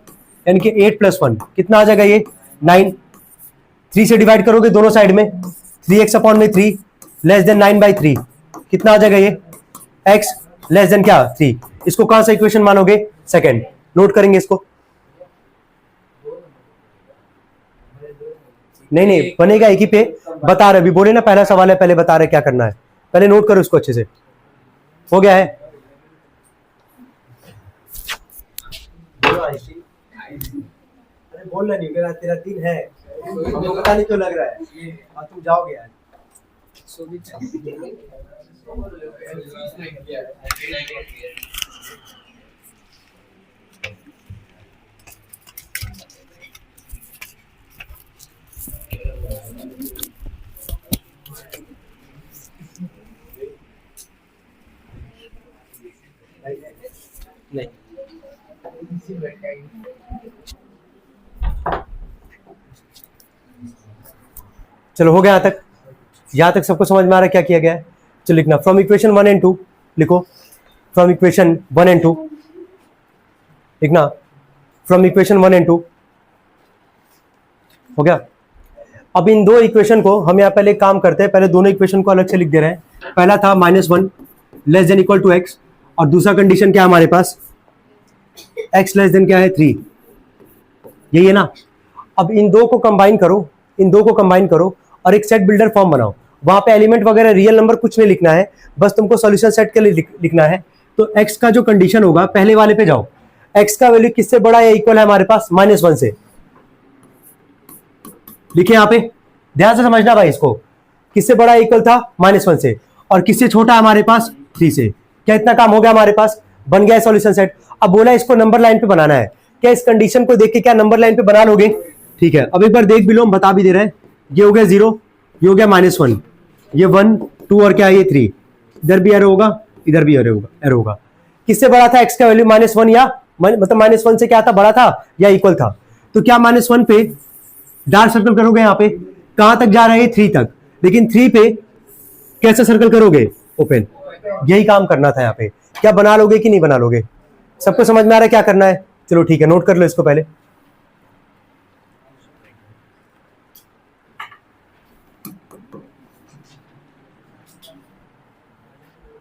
यानी कि 8 + 1 कितना आ जाएगा ये? 9। 3 से डिवाइड करोगे दोनों साइड में, 3x/3 लेस देन 9/3, कितना आ जाएगा ये? x लेस देन क्या? 3। इसको कौन सा इक्वेशन मानोगे? सेकंड। नोट करेंगे इसको। नहीं बनेगा एक ही पे, बता रहे, अभी बोले ना पहला सवाल है, पहले बता रहे क्या करना है, पहले नोट करो इसको अच्छे से। हो गया है? अरे बोलना नहीं, मेरा तेरा दिन है, हमको पता नहीं क्यों लग रहा है, और तुम जाओगे यार। नहीं चलो हो गया यहां तक सबको समझ में आ रहा है क्या किया गया है? चलो लिखना, फ्रॉम इक्वेशन 1 and 2 लिखो, फ्रॉम इक्वेशन 1 and 2 लिखना, फ्रॉम इक्वेशन 1 and 2 हो गया। अब इन 2 इक्वेशन को हम यहाँ पहले काम करते हैं, पहले दोनों इक्वेशन को अलग से लिख दे रहे हैं। पहला था -1 less than equal to x, और दूसरा कंडीशन क्या हमारे पास? x लेस देन क्या है? 3। यही है ना? अब इन 2 को कंबाइन करो, इन 2 को कंबाइन करो और एक सेट बिल्डर फॉर्म बनाओ। वहां पे एलिमेंट वगैरह रियल नंबर कुछ नहीं लिखना है, बस तुमको सॉल्यूशन सेट के लिए लिखना है। तो x का जो कंडीशन होगा, पहले वाले पे जाओ, x का वैल्यू किससे बड़ा या इक्वल है हमारे पास -1 से। लिखे यहां पे, ध्यान से समझना भाई इसको, किससे बड़ा इक्वल था -1 से, और किससे छोटा हमारे पास 3 से। क्या इतना काम हो गया हमारे पास, बन गया सॉल्यूशन सेट। अब बोला इसको नंबर लाइन पे बनाना है, क्या इस कंडीशन को देख के क्या नंबर लाइन पे बना लोगे? ठीक है, अब एक बार देख भी लो, हम बता भी दे रहे हैं। ये हो गया 0, ये हो गया -1, ये 1 2 और क्या ये 3, इधर भी एरो होगा, इधर भी एरो होगा। किससे बड़ा था x का वैल्यू -1 या मतलब -1 से क्या था, बड़ा था या इक्वल था? तो क्या -1 पे डार्क सर्कल करोगे, यहां पे कहां तक जा रहे हैं 3 तक, लेकिन 3 पे कैसे सर्कल करोगे, ओपन। यही काम करना था यहाँ पे, क्या बना लोगे कि नहीं बना लोगे? सबको समझ में आ रहा है क्या करना है? चलो ठीक है, नोट कर लो इसको पहले।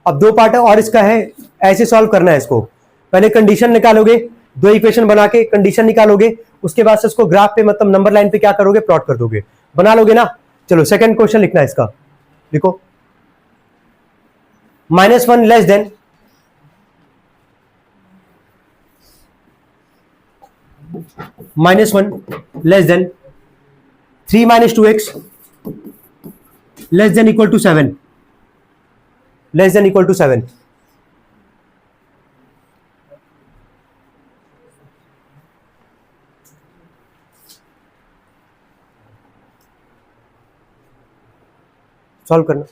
अब 2 पार्ट और इसका है, ऐसे सॉल्व करना है इसको। पहले कंडीशन निकालोगे, 2 इक्वेशन बना के कंडीशन निकालोगे, उसके बाद से इसको ग्राफ पे मतलब नंबर लाइन पे क्या करोगे, प्लॉट कर दोगे, बना लोगे ना। चलो सेकंड क्वेश्चन लिखना है इसका, लिखो -1 less than -1 less than 3 - 2x less than equal to 7, less than equal to 7। Solve करना।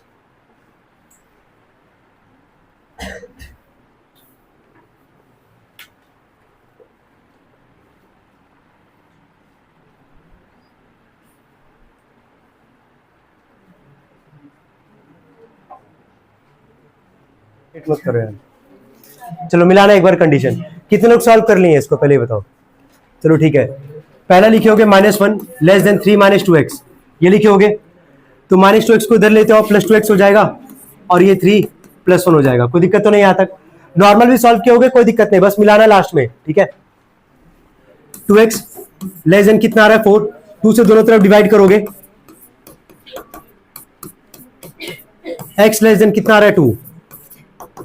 मत करो यार। चलो मिलाना एक बार कंडीशन, कितने लोग सॉल्व कर लिए इसको पहले बताओ। चलो ठीक है, पहला लिखे होगे -1 लेस देन 3 - 2x, ये लिखे होगे। तो -2x को इधर लेते हो, +2x हो जाएगा, और ये 3 +1 हो जाएगा। कोई दिक्कत तो नहीं, यहां तक नॉर्मल भी सॉल्व किए होगे, कोई दिक्कत नहीं, बस मिलाना लास्ट में, ठीक है। 2x लेस देन कितना आ रहा है 4, 2 से दोनों तरफ डिवाइड करोगे, x लेस देन कितना आ रहा है 2,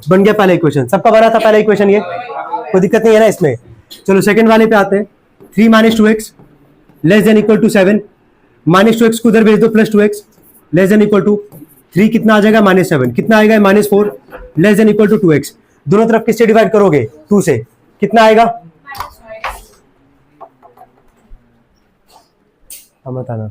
बन गया पहला इक्वेशन। सबका बना था पहला इक्वेशन, ये कोई दिक्कत नहीं है ना इसमें। चलो सेकंड वाले पे आते हैं, 3 - 2x less than equal to 7, -2x को उधर भेज दो, +2x less than equal to 3, कितना आ जाएगा -7, कितना आएगा -4 less than equal to 2x। दोनों तरफ किससे डिवाइड करोगे, 2 से, कितना आएगा, हम बताना।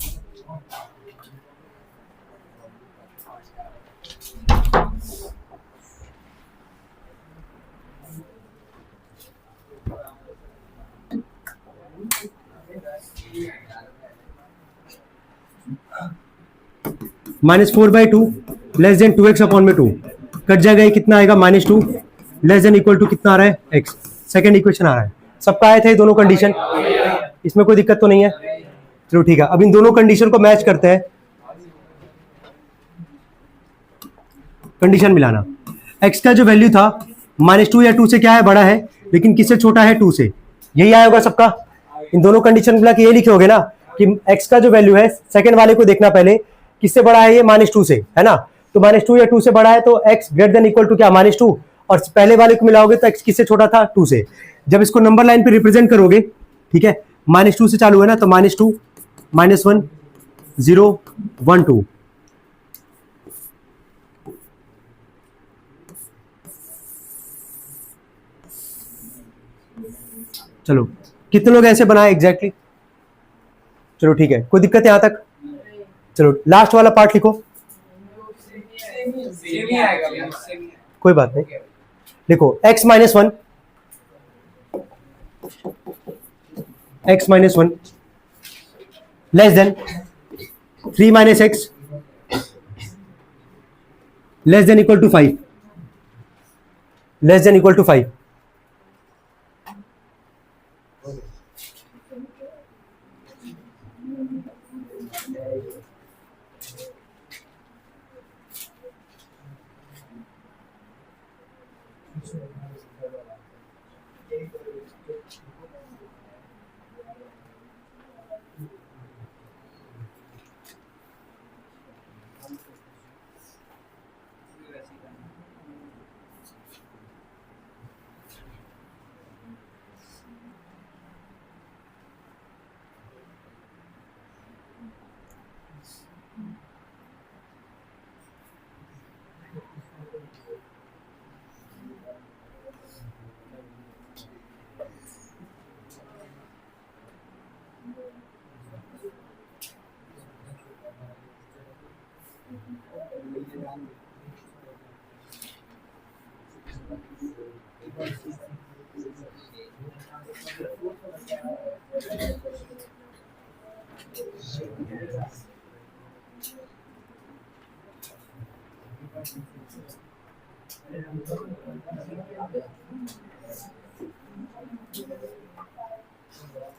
-4/2 लेस देन 2x अपॉन में 2, कट जाएगा, ये कितना आएगा -2 लेस देन इक्वल टू कितना आ रहा है x। सेकंड इक्वेशन आ रहा है, सबका आए थे दोनों कंडीशन, इसमें कोई दिक्कत तो नहीं है। चलो ठीक है, अब इन दोनों कंडीशन को मैच करते हैं। कंडीशन मिलाना, x का जो वैल्यू था -2 या 2 से क्या है, बड़ा है, लेकिन किससे छोटा है, 2 से। यही आया होगा सबका। इन दोनों कंडीशन मिला के ये लिखे होगे ना कि x का जो वैल्यू है, सेकंड वाले को देखना पहले, किससे बड़ा है, ये -2 से है ना। तो -2 या 2 से बड़ा है तो x greater than equal to क्या, -2, और पहले वाले को मिलाओगे तो x किससे छोटा था, 2 से। जब इसको नंबर लाइन पे रिप्रेजेंट करोगे, ठीक है, -2 से चालू है ना, तो -2 -1 0 1 2। चलो कितने लोग ऐसे बनाए एग्जैक्टली? चलो ठीक है, कोई दिक्कत है यहां तक? चलो लास्ट वाला पार्ट लिखो, कोई बात नहीं, लिखो x - 1 less than 3 - x less than equal to 5, less than equal to 5।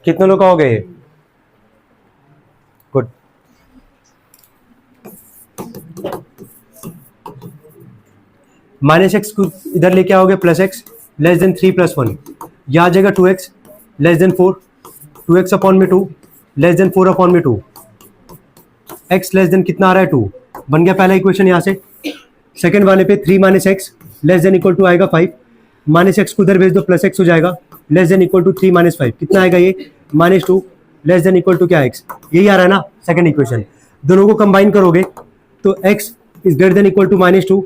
कितने लोग का हो गए? गुड। माइनस एक्स को इधर लेके आओगे, प्लस एक्स लेस देन 3 + 1, यह आ जाएगा 2x less than 4, 2x upon में 2 लेस देन 4 अपॉन में 2, x लेस देन कितना आ रहा है 2, बन गया पहला इक्वेशन यहाँ से। सेकंड वाले पे 3 - x less than equal to आएगा 5, माइनस एक्स को उधर भेज दो, प्लस एक्स हो जाएगा लेस देन इक्वल टू 3 - 5, कितना आएगा ये -2 लेस देन इक्वल टू क्या x, यही आ रहा है ना सेकंड इक्वेशन। दोनों को कंबाइन करोगे तो x is greater than equal to -2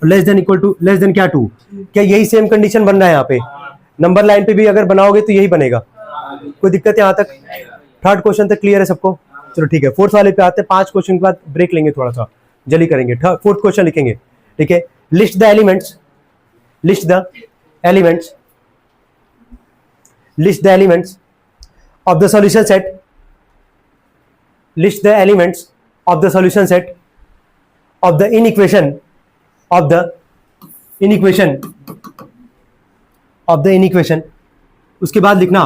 less than equal to less than क्या 2, क्या यही सेम कंडीशन बन रहा है यहाँ पे? नंबर लाइन पे भी अगर बनाओगे तो यही बनेगा, कोई दिक्कत है यहाँ तक? थर्ड क्वेश्चन तक क्लियर है सबको? चलो ठीक है, फोर्थ वाले पे आते हैं। 5 क्वेश्चन के बाद ब्रेक लेंगे, थोड़ा सा जल्दी करेंगे। फोर्थ क्वेश्चन लिखेंगे, ठीक है। List the elements, list the elements, list the elements of the solution set, list the elements of the solution set of the inequation of the inequation। उसके बाद लिखना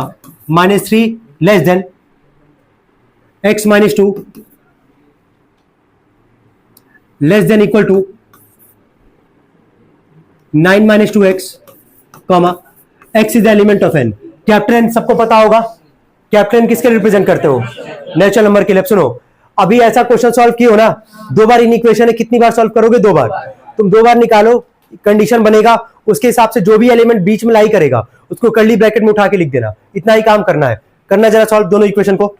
-3 less than x - 2 less than equal to 9 - 2x, x is the element of n। Captain सबको पता होगा, captain किसके represent करते हो? Natural number के लिए। सुनो, अभी ऐसा क्वेश्चन सॉल्व किया हो ना, 2 बार इनइक्वेशन है, कितनी बार सॉल्व करोगे? 2 बार। तुम 2 बार निकालो, कंडीशन बनेगा, उसके हिसाब से जो भी एलिमेंट बीच में लाई करेगा उसको कर्ली ब्रैकेट में उठा के लिख देना। इतना ही काम करना है। करना जरा सॉल्व दोनों इक्वेशन को।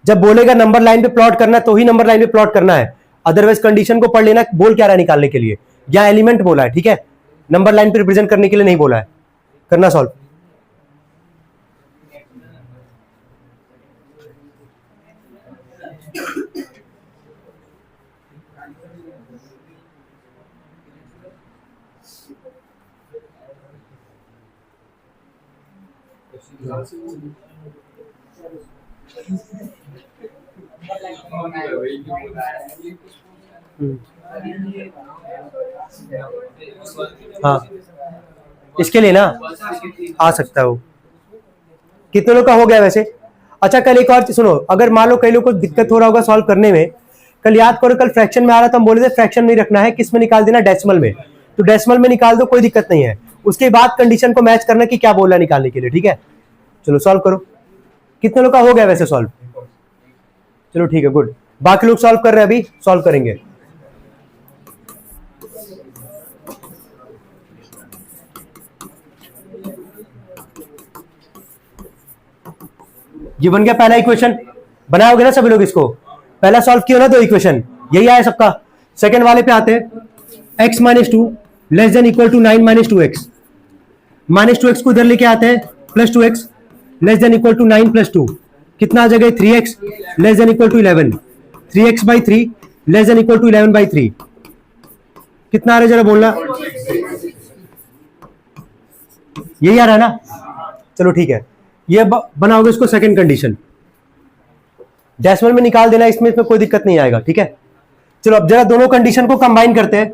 जब बोलेगा नंबर लाइन पे प्लॉट करना तो ही नंबर लाइन पे प्लॉट करना है, अदरवाइज कंडीशन को पढ़ लेना, बोल क्या रहा है निकालने के लिए, या एलिमेंट बोला है, ठीक है, नंबर लाइन पे रिप्रेजेंट करने के लिए नहीं बोला है। करना सॉल्व। हाँ, इसके लिए ना आ सकता है वो। कितने लोग का हो गया वैसे? अच्छा, कल एक और सुनो, अगर मान लो कई लोग को दिक्कत हो रहा होगा सॉल्व करने में, कल याद करो, कल फ्रैक्शन में आ रहा था, हम बोले थे फ्रैक्शन नहीं रखना है, किस में निकाल देना? डेसिमल में। तो डेसिमल में निकाल दो, कोई दिक्कत नहीं है। उसके बाद कंडीशन को मैच करना कि क्या बोला निकालने के लिए, ठीक है। चलो सॉल्व करो। कितने लोग का हो गया वैसे सॉल्व? चलो ठीक है, गुड। बाकी लोग सॉल्व कर रहे हैं, अभी सॉल्व करेंगे। ये बन गया पहला इक्वेशन, बनाओगे ना सभी लोग इसको? पहला सॉल्व किया ना 2 इक्वेशन, यही आया सबका। सेकंड वाले पे आते हैं, x - 2 less than equal to 9 - 2x, -2x को इधर लेके आते हैं, +2x less than equal to 9 + 2, कितना आ जाएगा? 3x less than equal to 11, 3x/3 less than equal to 11/3, कितना आ रहा है जरा बोलना? यही आ रहा है ना? चलो ठीक है, ये बनाओगे इसको सेकंड कंडीशन, डेसिमल में निकाल देना, इसमें कोई दिक्कत नहीं आएगा, ठीक है। चलो अब जरा दोनों कंडीशन को कंबाइन करते हैं।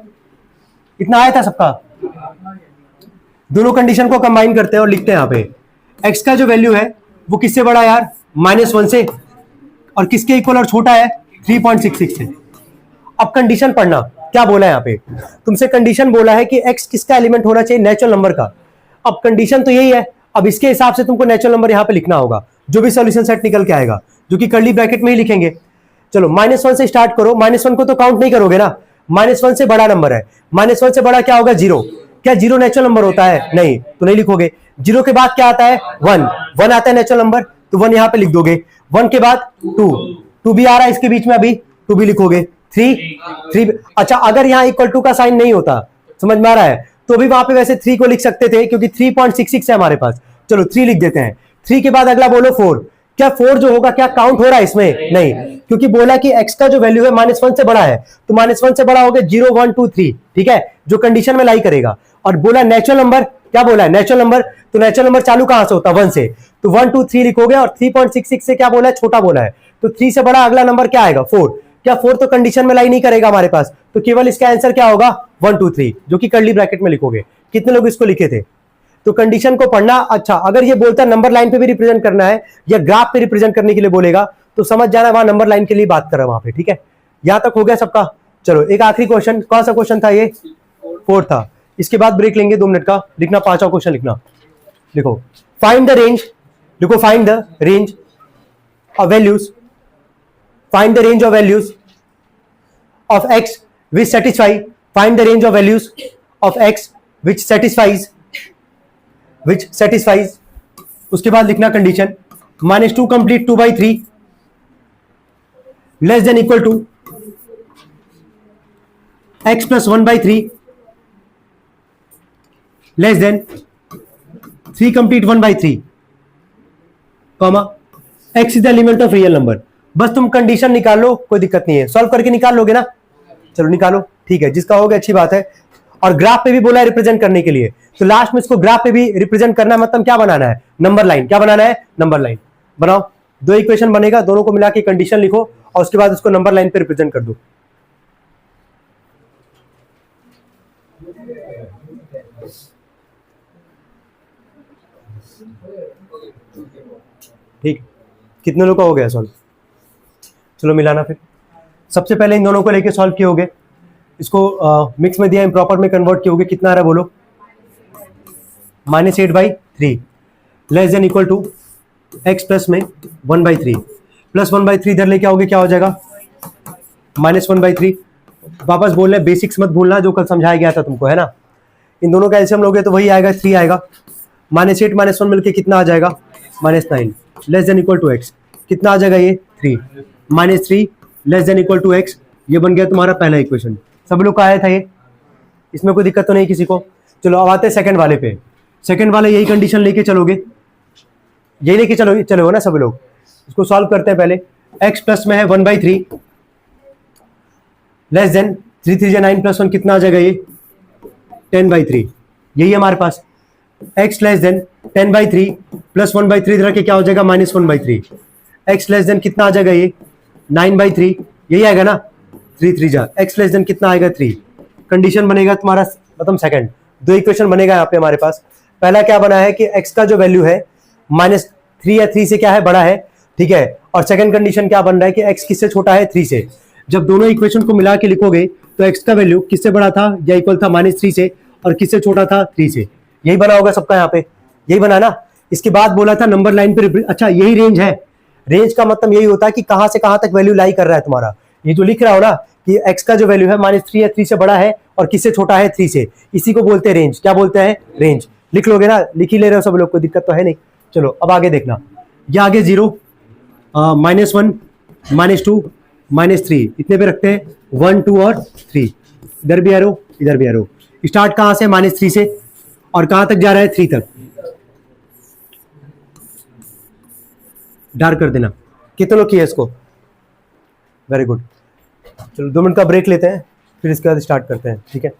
इतना आया था सबका? दोनों कंडीशन को कंबाइन करते हैं और लिखते हैं यहाँ पे x का जो वैल्यू है वो किससे बड़ा है यार? -1 से, और किसके इक्वल और छोटा है? 3.66 से। अब कंडीशन पढ़ना, क्या बोला है यहाँ पे? तुमसे कंडीशन बोला है कि x किसका एलिमेंट होना चाहिए? नेचुरल नंबर का। अब कंडीशन तो यही है, अब इसके हिसाब से तुमको नेचुरल नंबर यहाँ पे लिखना होगा, जो भी सॉल्यूशन सेट निकल के आएगा, जो कि कर्ली ब्रैकेट में ही लिखेंगे। चलो -1 से स्टार्ट करो, -1 को तो काउंट नहीं करोगे ना, -1 से बड़ा नंबर है, -1 से बड़ा क्या होगा? 0। क्या 0 नेचुरल नंबर होता है? नहीं, तो नहीं लिखोगे। 0 के बाद क्या आता है? 1, 1 आता है नेचुरल नंबर, तो 1 यहाँ पे लिख दोगे। 1 के बाद 2 भी आ रहा है इसके बीच में, अभी 2 भी लिखोगे। 3 अच्छा, अगर यहाँ इक्वल टू का साइन नहीं होता, समझ में आ रहा है, तो भी वहां पे वैसे 3 को लिख सकते थे, क्योंकि 3.66 है हमारे पास। चलो 3 लिख देते हैं। 3 के बाद अगला बोलो 4, क्या 4 जो होगा क्या काउंट हो रहा है इसमें? नहीं, क्योंकि बोला कि x का जो वैल्यू है -1 से बड़ा है, तो -1 से बड़ा हो गया 0 1 2 3, ठीक है, जो कंडीशन में लाई करेगा। और बोला नेचुरल नंबर, क्या बोला है नेचुरल नंबर, तो नेचुरल नंबर चालू कहां से होता है? 1 से, तो 1 2 3 लिखोगे। और 3.66 से क्या बोला है? छोटा बोला है, तो 3 से बड़ा अगला नंबर क्या आएगा? 4। क्या 4 तो कंडीशन में लाई नहीं करेगा हमारे पास, तो केवल इसका आंसर क्या होगा? 1 2 3, जो कि कर्ली ब्रैकेट में लिखोगे। कितने लोग इसको लिखे थे? तो कंडीशन को पढ़ना। अच्छा, अगर ये बोलता नंबर लाइन पे भी रिप्रेजेंट करना है या ग्राफ पे रिप्रेजेंट करने के लिए बोलेगा, तो समझ जाना वहां नंबर लाइन के लिए बात कर रहा है वहां पे, ठीक है। यहां तक हो गया सबका? चलो एक आखिरी क्वेश्चन, कौन सा क्वेश्चन था ये? 4 था। इसके बाद ब्रेक लेंगे 2 मिनट का। लिखना 5वां क्वेश्चन लिखना। देखो, फाइंड द रेंज, देखो find the range of values, find the range of values of x which satisfy, find the range of values of x which satisfies, उसके बाद लिखना condition -2 complete 2/3 less than equal to x plus 1/3 less than 3 complete 1/3 comma x is the element of real number. बस तुम condition निकाल लो, कोई दिक्कत नहीं है, सॉल्व करके निकाल लोगे ना? चलो निकालो, ठीक है, जिसका हो गया अच्छी बात है। और ग्राफ पे भी बोला है रिप्रेजेंट करने के लिए, तो लास्ट में इसको ग्राफ पे भी रिप्रेजेंट करना है, मतलब क्या बनाना है? Number line. क्या बनाना है? नंबर लाइन बनाओ। 2 इक्वेशन बनेगा, दोनों को मिला के कंडीशन लिखो और उसके बाद उसको नंबर लाइन पे रिप्रेजेंट कर दो। ठीक, कितने लोग का हो गया सॉल्व? चलो मिलाना फिर। सबसे पहले इन दोनों को लेके सॉल्व किए होगे, इसको मिक्स में दिया, इम्प्रॉपर में कन्वर्ट किए होगे। कितना आ रहा है बोलो? -8/3 less than equal to x plus में 1/3 प्लस 1/3 इधर लेके आओगे, क्या हो जाएगा? -1/3। वापस बोल रहे बेसिक्स मत भूलना, जो कल समझाया गया था तुमको, है ना। इन दोनों का एलसीएम लोगे तो वही आएगा, 3 आएगा। -8 -1 मिलके कितना आ जाएगा? -9 less than equal to x। कितना आ जाएगा ये? 3 -3 less than equal to x। ये बन गया तुम्हारा पहला इक्वेशन। सब लोग का आया था ये, इसमें कोई दिक्कत तो नहीं किसी को? चलो अब आते हैं सेकंड वाले पे। सेकंड वाले यही कंडीशन लेके चलोगे, यही लेके चलोगे ना सब लोग। इसको सॉल्व करते हैं पहले। x प्लस में है 1/3 लेस देन 3 3 9 प्लस 1 कितना आ जाएगा ये? 10/3। यही है हमारे पास। x लेस देन 10/3 प्लस 1/3 इधर के क्या हो जाएगा? -1/3। x लेस देन कितना आ जाएगा ये? 9/3। यही आएगा ना? 3 3 जा, x लेस देन कितना आएगा? 3। कंडीशन बनेगा तुम्हारा, मतलब सेकंड। 2 इक्वेशन बनेगा यहाँ पे हमारे पास। पहला क्या बना है कि x का जो वैल्यू है -3 या 3 से क्या है? बड़ा है, ठीक है। और सेकंड कंडीशन क्या बन रहा है कि x किससे छोटा है? 3 से। जब दोनों इक्वेशन को मिला के लिखोगे तो x का वैल्यू किससे बड़ा था या इक्वल था? -3 से, और किससे छोटा था? 3 से। यही बना होगा सबका यहाँ पे, यही बना ना। इसके बाद बोला था नंबर लाइन पे, अच्छा यही रेंज है। रेंज का मतलब यही होता है कि कहां से कहां तक वैल्यू लाई कर रहा है तुम्हारा। ये जो लिख रहा हो ना कि x का जो वैल्यू है -3 या 3 से बड़ा है और किससे छोटा है? 3 से, इसी को बोलते हैं रेंज। क्या बोलते हैं? रेंज। लिख लोगे ना? लिख ही ले रहे हो सब लोग, कोई दिक्कत तो है नहीं। चलो अब आगे देखना, ये आगे 0 -1 -2 -3 इतने पे रखते हैं, 1 2 और 3। इधर भी एरो, इधर भी एरो। स्टार्ट कहां से? -3 से, और कहां तक जा रहा है? 3 तक। डार्क कर देना। कितने लोग किए इसको? Very good. चलो 2 मिनट का ब्रेक लेते हैं, फिर इसके बाद स्टार्ट करते हैं, ठीक है।